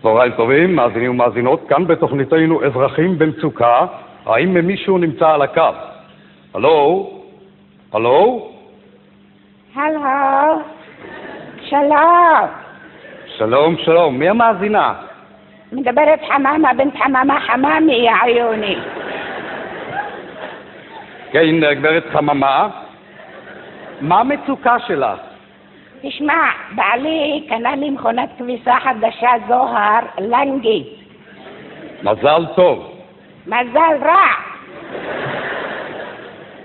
צהריים טובים, מאזינים ומאזינות, כאן בתוכניתנו אזרחים במצוקה. האם מישהו נמצא על הקו? הלו? הלו? הלו? שלום. שלום, שלום. מי המאזינה? מדברת חממה, בנت חממה חממי, יא עיוני. כן, גברת חממה. מה המצוקה שלך? תשמע, בעלי קנה לי מכונת כביסה חדשה זוהר, לנגי. מזל טוב. מזל רע.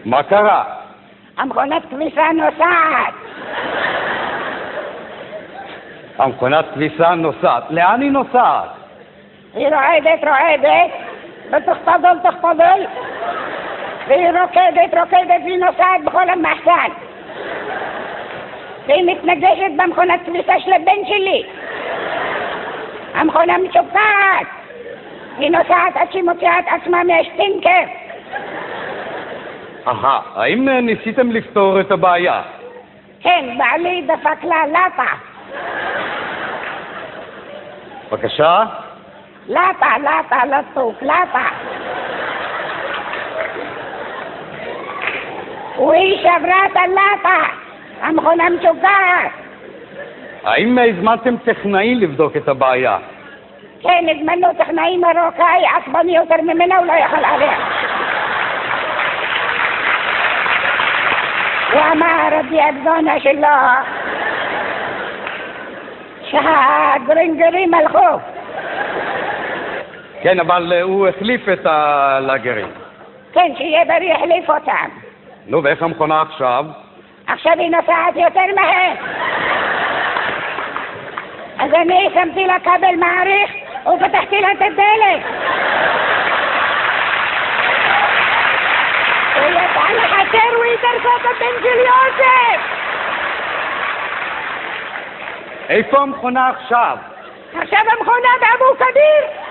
מה קרה? המכונת כביסה נוסעת. המכונת כביסה נוסעת. לאן היא נוסעת? היא רועדת, ותחתדל, והיא רוקדת, והיא נוסעת בכל המחסן. והיא מתנגשת במכונת כביסה של הבן שלי. המכונה משוקעת. היא נוסעת עד שהיא מוציאה את עצמה מהשטינקר. האם ניסיתם לפתור את הבעיה? כן, בעלי דפק לה לטה. בבקשה? לטה, לטוק, לטה. והיא שברה את הלטה. המכונה משוגעת. האם הזמנתם טכנאי לבדוק את הבעיה? כן, הזמנו טכנאי מרוקאי, עצבני יותר ממנה, הוא לא יכול עליה. הוא אמר, הדיאגזונה שלו, שהגרינגרים הלכו. כן, אבל הוא החליף את הלאגרים. כן, שיהיה בריא, החליף אותם. נו, ואיך המכונה עכשיו? עכשיו היא נוסעת יותר מהר. אז אני שמתי לה כבל מעריך ופתחתי לה את הדלת. הוא יצא לחצר, הוא ידרס את הבן של יוסף. איפה המכונה עכשיו? עכשיו המכונה באבו כביר.